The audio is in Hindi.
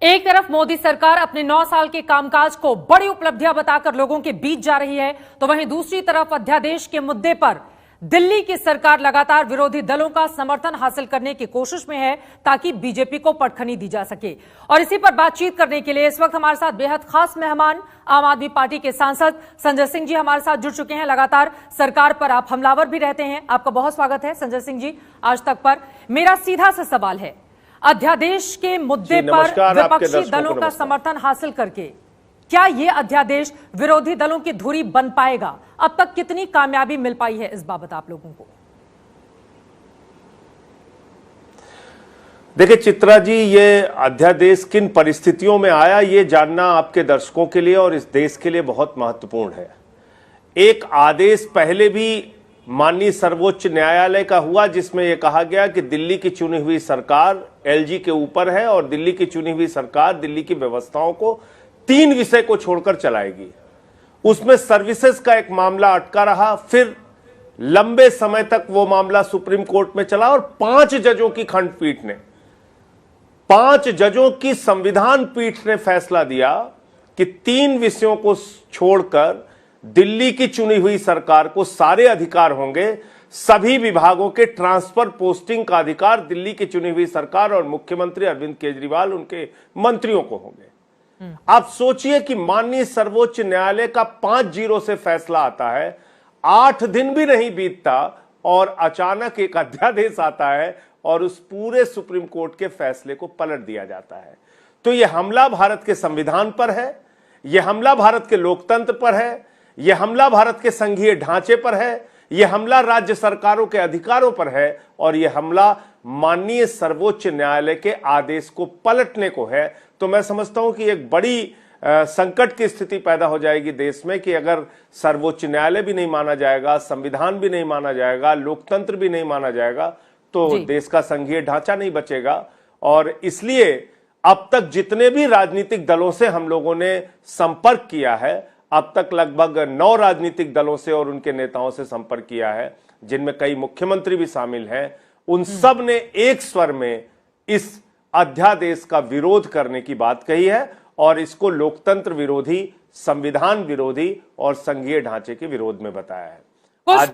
एक तरफ मोदी सरकार अपने 9 साल के कामकाज को बड़ी उपलब्धियां बताकर लोगों के बीच जा रही है, तो वहीं दूसरी तरफ अध्यादेश के मुद्दे पर दिल्ली की सरकार लगातार विरोधी दलों का समर्थन हासिल करने की कोशिश में है ताकि बीजेपी को पटखनी दी जा सके। और इसी पर बातचीत करने के लिए इस वक्त हमारे साथ बेहद खास मेहमान आम आदमी पार्टी के सांसद संजय सिंह जी हमारे साथ जुड़ चुके हैं। लगातार सरकार पर आप हमलावर भी रहते हैं, आपका बहुत स्वागत है संजय सिंह जी आज तक पर। मेरा सीधा सा सवाल है, अध्यादेश के मुद्दे पर विपक्षी दलों का समर्थन हासिल करके क्या यह अध्यादेश विरोधी दलों की धुरी बन पाएगा? अब तक कितनी कामयाबी मिल पाई है इस बाबत आप लोगों को? देखिए चित्रा जी, ये अध्यादेश किन परिस्थितियों में आया ये जानना आपके दर्शकों के लिए और इस देश के लिए बहुत महत्वपूर्ण है। एक आदेश पहले भी माननीय सर्वोच्च न्यायालय का हुआ जिसमें यह कहा गया कि दिल्ली की चुनी हुई सरकार एलजी के ऊपर है और दिल्ली की चुनी हुई सरकार दिल्ली की व्यवस्थाओं को 3 विषय को छोड़कर चलाएगी। उसमें सर्विसेज का एक मामला अटका रहा, फिर लंबे समय तक वो मामला सुप्रीम कोर्ट में चला और 5 जजों की खंडपीठ ने 5 जजों की संविधान पीठ ने फैसला दिया कि 3 विषयों को छोड़कर दिल्ली की चुनी हुई सरकार को सारे अधिकार होंगे। सभी विभागों के ट्रांसफर पोस्टिंग का अधिकार दिल्ली की चुनी हुई सरकार और मुख्यमंत्री अरविंद केजरीवाल उनके मंत्रियों को होंगे। आप सोचिए कि माननीय सर्वोच्च न्यायालय का 5-0 से फैसला आता है, 8 दिन भी नहीं बीतता और अचानक एक अध्यादेश आता है और उस पूरे सुप्रीम कोर्ट के फैसले को पलट दिया जाता है। तो यह हमला भारत के संविधान पर है, यह हमला भारत के लोकतंत्र पर है, यह हमला भारत के संघीय ढांचे पर है, यह हमला राज्य सरकारों के अधिकारों पर है और यह हमला माननीय सर्वोच्च न्यायालय के आदेश को पलटने को है। तो मैं समझता हूं कि एक बड़ी संकट की स्थिति पैदा हो जाएगी देश में कि अगर सर्वोच्च न्यायालय भी नहीं माना जाएगा, संविधान भी नहीं माना जाएगा, लोकतंत्र भी नहीं माना जाएगा तो देश का संघीय ढांचा नहीं बचेगा। और इसलिए अब तक जितने भी राजनीतिक दलों से हम लोगों ने संपर्क किया है, अब तक लगभग 9 राजनीतिक दलों से और उनके नेताओं से संपर्क किया है, जिनमें कई मुख्यमंत्री भी शामिल हैं, उन सब ने एक स्वर में इस अध्यादेश का विरोध करने की बात कही है और इसको लोकतंत्र विरोधी, संविधान विरोधी और संघीय ढांचे के विरोध में बताया है।